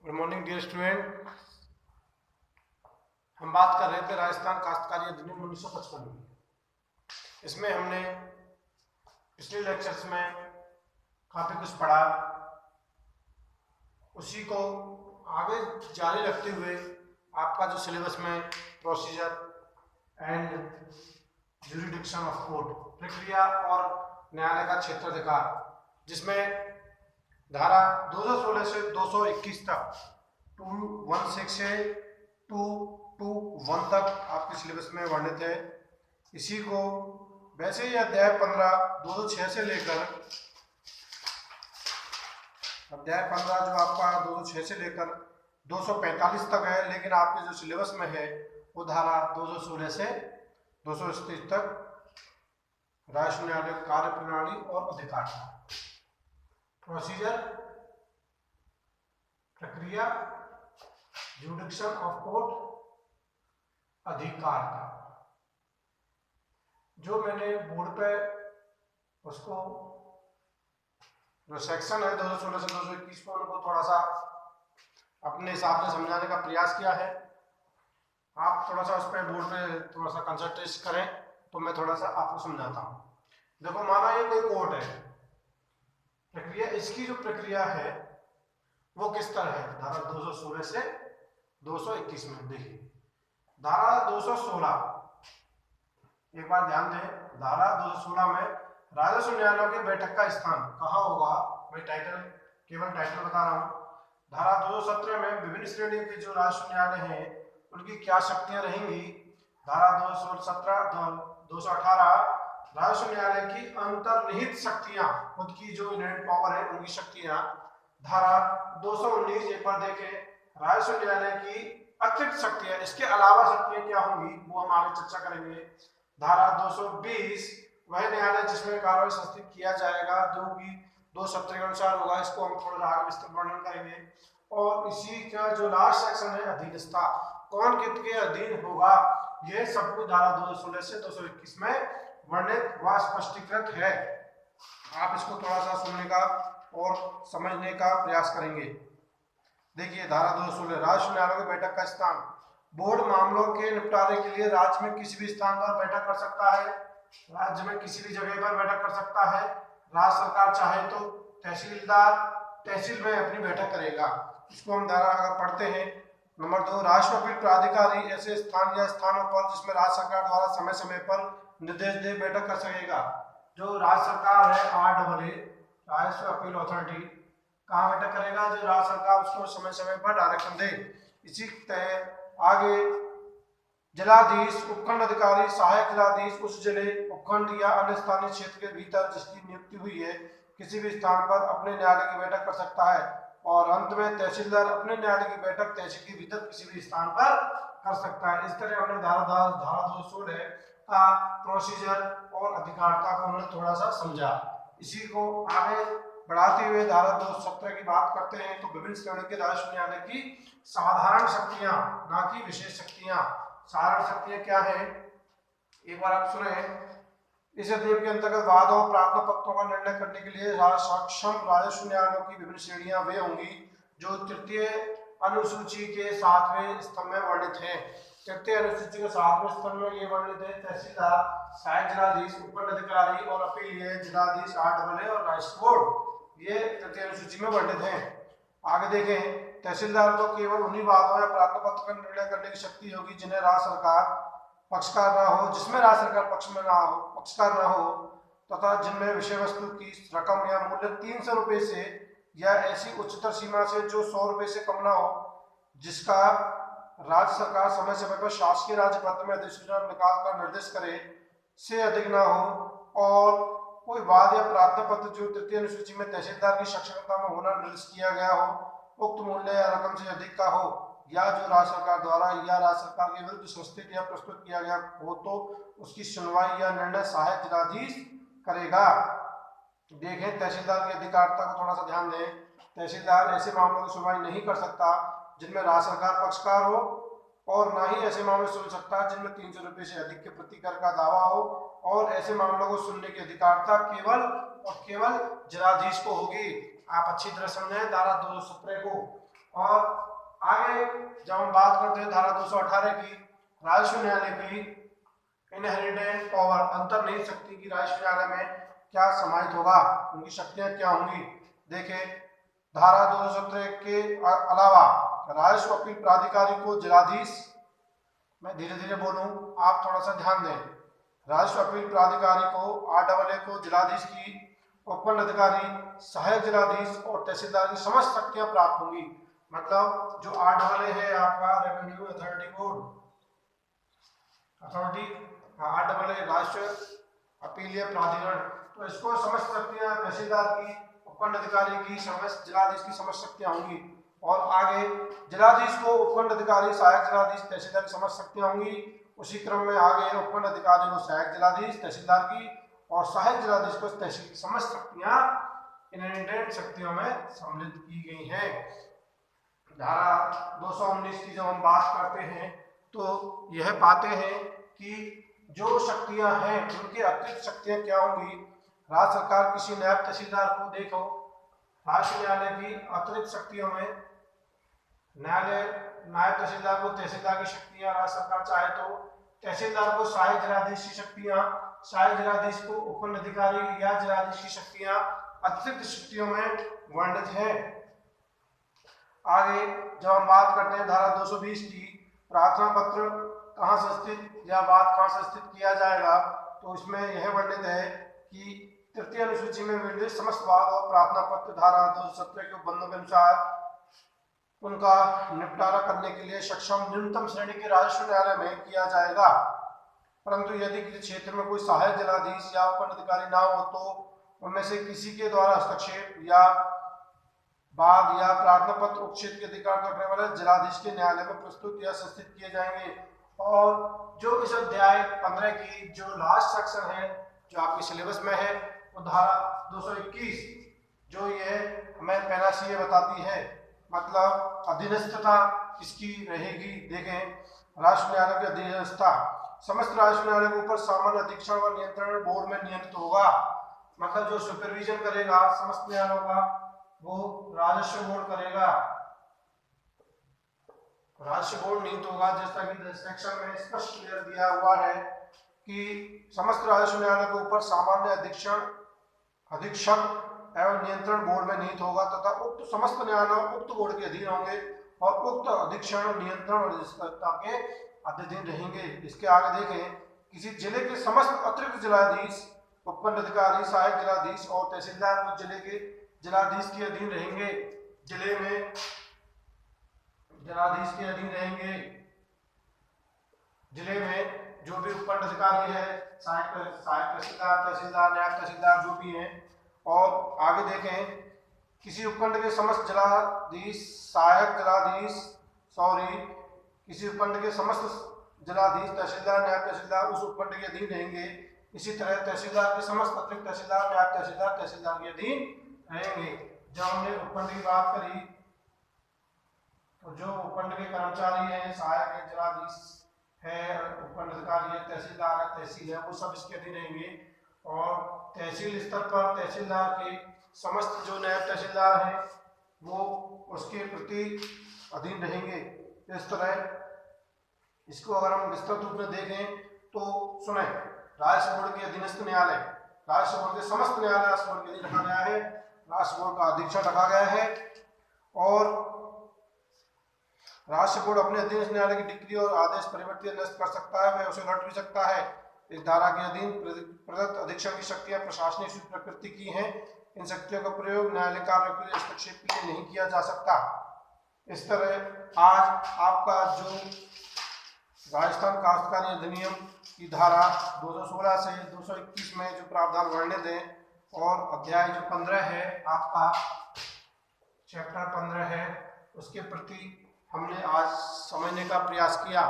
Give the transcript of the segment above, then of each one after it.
Good morning dear student. हम बात कर रहे थे राजस्थान काश्तकारी अधिनियम 1955 में। इसमें हमने पिछले लेक्चर्स में काफी कुछ पढ़ा, उसी को आगे जारी रखते हुए आपका जो सिलेबस में procedure and jurisdiction of court, प्रक्रिया और न्यायालय का क्षेत्राधिकार, जिसमें धारा 216 से 221 तक 216 से 221 तक आपके सिलेबस में वर्णित है। इसी को वैसे ही अध्याय 15 206 से लेकर अध्याय 15 जो आपका 206 से लेकर 245 तक है, लेकिन आपके जो सिलेबस में है वो धारा 216 से 231 तक राष्ट्रीय न्यायालय कार्य प्रणाली और अधिकार, प्रोसीजर, प्रक्रिया, ज्यूडिक्शन ऑफ कोर्ट, अधिकार का। जो मैंने बोर्ड पे उसको जो सेक्शन है 216 से 221 को उनको थोड़ा सा अपने हिसाब से समझाने का प्रयास किया है। आप थोड़ा सा उस पर बोर्ड पे थोड़ा सा कंसंट्रेट करें तो मैं थोड़ा सा आपको समझाता हूँ। देखो, माना ये कोई कोर्ट है, प्रक्रिया, इसकी जो प्रक्रिया है वो किस तरह है, धारा 216 से 221 में। देखिए धारा 216, एक बार ध्यान दें, धारा 216 में राजस्व न्यायालयों की बैठक का स्थान कहाँ होगा। मैं केवल टाइटल बता रहा हूँ। धारा 217 में विभिन्न श्रेणी के जो राजस्व न्यायालय हैं उनकी क्या शक्तियां रहेंगी। धारा 218 राजस्व न्यायालय की अंतर्निहित शक्तियां, खुद की जो इनहेरेंट पावर है उनकी शक्तियां। धारा 219 एक बार देखें, राजस्व न्यायालय की अतिरिक्त शक्तियां, इसके अलावा शक्तियां क्या होंगी वो हम आगे चर्चा करेंगे। धारा 220 वह न्यायालय जिसमें कार्रवाई संस्थित किया जाएगा, जो कि 217 के अनुसार होगा। इसको हम थोड़ा आगे विस्तृत वर्णन करेंगे। और इसी का जो लास्ट सेक्शन है अधीनस्था, कौन कित के अधीन होगा, यह सब कुछ धारा 216 से 221 में वर्णित व स्पष्टीकृत है। आप इसको थोड़ा सा सुनने का और समझने का प्रयास करेंगे। देखिए धारा 216, राष्ट्रीय न्यायालय की बैठक का स्थान, बोर्ड मामलों के निपटारे के लिए राज्य में किसी भी स्थान पर बैठक कर सकता है। राज्य में किसी भी जगह पर बैठक कर सकता है। राज्य सरकार चाहे तो तहसील में अपनी बैठक करेगा। इसको हम धारा अगर पढ़ते हैं, नंबर 2, राष्ट्रीय अपील प्राधिकारी ऐसे स्थान या स्थानों पर जिसमें राज्य सरकार द्वारा समय समय पर निर्देश दे बैठक कर सकेगा। जो राज्य सरकार है RAA, राजस्व अपील अथॉरिटी, कहाँ बैठक करेगा, जो राज्य सरकार उसको समय समय पर डायरेक्शन दे। इसी तरह आगे जिलाधीश, उपखंड अधिकारी, सहायक जिलाधीश उस जिले, उपखंड या अन्य स्थानीय क्षेत्र के भीतर जिसकी नियुक्ति हुई है किसी भी स्थान पर अपने न्यायालय की बैठक कर सकता है। और अंत में तहसीलदार अपने न्यायालय की बैठक तहसील के भीतर किसी भी स्थान पर कर सकता है। इस तरह हमने धारा 216 का प्रोसीजर और अधिकारिता को हमने थोड़ा सा समझा। इसी को आगे बढ़ाते हुए धारा 217 की बात करते हैं तो विभिन्न श्रेणी के राष्ट्रीय न्यायालय की साधारण शक्तियां, ना कि विशेष शक्तियां। साधारण शक्तियां क्या है, एक बार आप सुने। इस अधिनियम के अंतर्गत वाद और प्रार्थना पत्रों का निर्णय करने के लिए सक्षम राजस्व न्यायालयों की विभिन्न श्रेणियां वे होंगी जो तृतीय अनुसूची के 7वें स्तंभ में वर्णित है। तृतीय अनुसूची के 7वें स्तंभ में ये वर्णित है, तहसीलदार, सहायक जिलाधीश, उपखंड अधिकारी और अपीलीय जिलाधीश RAA और राजस्व बोर्ड, ये तृतीय अनुसूची में वर्णित है। आगे देखें, तहसीलदार को केवल उन्हीं वादों या प्रार्थना पत्र का निर्णय करने की शक्ति होगी जिन्हें राज्य सरकार पक्षकार ना हो, जिसमें राज्य सरकार पक्षकार ना हो, तथा जिनमें विषय वस्तु की रकम या मूल्य 300 रुपए से या ऐसी उच्चतर सीमा से जो 100 रुपए से कम ना हो, जिसका राज्य सरकार समय समय पर शासकीय राज्यपत्र में अधिसूचना निकाल कर निर्देश करे, से अधिक ना हो, और कोई वाद या प्रार्थना पत्र जो तृतीय अनुसूची में तहसीलदार की सक्षमता में होना निर्दिष्ट किया गया हो, उक्त मूल्य या रकम से अधिक का हो, या जो राज्य सरकार द्वारा या राज्य सरकार के विरुद्ध संस्थित या प्रस्तुत किया गया हो, तो उसकी सुनवाई या निर्णय सहायक जिलाधीश करेगा। देखें, तहसीलदार की अधिकारिता को थोड़ा सा ध्यान दें। तहसीलदार ऐसे मामलों की सुनवाई नहीं कर सकता जिनमें राज्य सरकार पक्षकार हो, और ना ही ऐसे मामले सुन सकता जिनमें 300 रुपए से अधिक के प्रतिकर का दावा हो, और ऐसे मामलों को सुनने की अधिकारिता केवल और केवल जिलाधीश को होगी। आप अच्छी तरह समझें धारा 217 को। और आगे जब हम बात करते हैं धारा 218 की, राजस्व न्यायालय की इनहेरिटेंट पावर, अंतर्निहित शक्ति की राजस्व न्यायालय में क्या समाहित होगा, उनकी शक्तियां क्या होंगी। देखें, धारा 217 के अलावा राजस्व अपील प्राधिकारी को जिलाधीश, मैं धीरे धीरे बोलूं, आप थोड़ा सा ध्यान दें, राजस्व अपील प्राधिकारी को RAA को जिलाधीश की, उपखंड अधिकारी, सहायक जिलाधीश और तहसीलदार की समस्त शक्तियां प्राप्त होंगी। मतलब जो RAA है आपका revenue authority board authority, RAA राष्ट्रीय अपीलीय प्राधिकरण, तो इसको समस्त शक्तियां तहसीलदार की, उपखंड अधिकारी की, समस्त जिलाधीश की समस्त शक्तियां होंगी। और आगे जिलाधीश को उपखंड अधिकारी, सहायक जिलाधीश, तहसीलदार की समस्त शक्तियां होंगी। उसी क्रम में आगे उपखंड अधिकारी को सहायक जिलाधीश, तहसीलदार की, और सहायक जिलाधीश को तहसील की समस्त शक्तियां इनहेरिटेंट शक्तियों में सम्मिलित की गई हैं। धारा 219 की जब हम बात करते हैं तो यह पाते हैं कि जो शक्तियां हैं उनकी अतिरिक्त शक्तियां क्या होंगी। राज्य सरकार किसी नायब तहसीलदार को, देखो राष्ट्रीय न्यायालय की अतिरिक्त शक्तियों में नायब तहसीलदार को तहसीलदार की शक्तियां, राज्य सरकार चाहे तो तहसीलदार को सहायक जिलाधीश की शक्तियां, सहायक जिलाधीश को उपखंड अधिकारी या जिलाधीश की शक्तियां अतिरिक्त शक्तियों में वर्णित है। आगे जब हम बात करते हैं धारा 220 की, प्रार्थना पत्र कहां से स्थित या बात कहां से स्थित किया जाएगा, तो इसमें यह वर्णित है कि तृतीय अनुसूची में निर्दिष्ट समस्त वाद और प्रार्थना पत्र धारा 217 के उपबंधों के अनुसार उनका निपटारा करने के लिए सक्षम न्यूनतम श्रेणी के राजस्व न्यायालय में किया जाएगा। परंतु यदि किसी क्षेत्र में कोई सहायक जिलाधीश या उपखंड अधिकारी ना हो तो उनमें से किसी के द्वारा हस्तक्षेप या वाद या प्रार्थना पत्र उप क्षेत्र के अधिकार रखने वाले जिलाधीश के न्यायालय में प्रस्तुत या संस्थित किए जाएंगे। और जो इस अध्याय 15 की जो लास्ट सेक्शन है जो आपके सिलेबस में है, वो धारा 221 जो ये हमें पहला सी बताती है, मतलब अधीनस्थता किसकी रहेगी। देखें, राष्ट्र न्यायालय की अधीनस्थता समस्त राष्ट्र न्यायालय के ऊपर सामान्य अधीक्षण व नियंत्रण बोर्ड में नियंत्रित होगा। मतलब जो सुपरविजन करेगा समस्त न्यायालयों का वो राजस्व बोर्ड करेगा, राजस्व बोर्ड नियुक्त होगा। जैसा कि सेक्शन में स्पष्ट क्लियर दिया हुआ है कि समस्त राजस्व न्यायालय के ऊपर सामान्य अधीक्षक एवं नियंत्रण बोर्ड में नियुक्त होगा तथा उक्त समस्त न्यायालय उक्त बोर्ड के अधीन होंगे और उक्त अधीक्षण नियंत्रण और निष्पक्षता के अधीन रहेंगे। इसके आगे देखें, किसी जिले के समस्त अतिरिक्त जिलाधीश, उपखंड अधिकारी, सहायक जिलाधीश और तहसीलदार को जिले के जिलाधीश के अधीन रहेंगे। जिले में जिलाधीश के अधीन रहेंगे। जिले में जो भी उपखंड अधिकारी है, सहायक तहसीलदार, तहसीलदार, नायब तहसीलदार जो भी हैं। और आगे देखें, किसी उपखंड के समस्त जिलाधीश, सहायक जिलाधीश, किसी उपखंड के समस्त जिलाधीश, तहसीलदार, नायब तहसीलदार उस उपखंड के अधीन रहेंगे। इसी तरह तहसीलदार के समस्त अतिरिक्त तहसीलदार, नायब तहसीलदार तहसीलदार के अधीन रहेंगे। जब हमने उपखंड की बात करी तो जो उपखंड के कर्मचारी हैं, सहायक है, जिलाधीश है, उपखंड अधिकारी है, तहसीलदार है, तहसील है, वो सब इसके अधीन रहेंगे। और तहसील स्तर पर तहसीलदार के समस्त जो नायब तहसीलदार हैं वो उसके प्रति अधीन रहेंगे। इस तरह इसको अगर हम विस्तृत रूप में देखें तो सुने, राजस्व बोर्ड के अधीनस्थ न्यायालय, राजस्व बोर्ड के समस्त न्यायालय राजस्व बोर्ड के अधीन रखा गया है, राजस्व बोर्ड का अधीक्षण रखा गया है। और राजस्व बोर्ड अपने अधीनस्थ न्यायालय की डिक्री और आदेश परिवर्तित नष्ट कर सकता है, वह उसे लौट भी सकता है। इस धारा के अधीन प्रदत्त अधीक्षण की शक्तियां प्रशासनिक प्रकृति की हैं। इन शक्तियों का प्रयोग न्यायालय कार्यों के लिए हस्तक्षेप के लिए नहीं किया जा सकता। इस तरह आज आपका जो राजस्थान काश्तकारी अधिनियम की धारा 216 से 221 में जो प्रावधान वर्णित है और अध्याय जो 15 है आपका चैप्टर 15 है, उसके प्रति हमने आज समझने का प्रयास किया।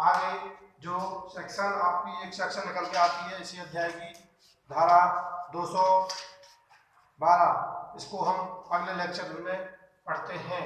आगे जो सेक्शन आपकी एक सेक्शन निकल के आती है इसी अध्याय की, धारा 212, इसको हम अगले लेक्चर में पढ़ते हैं।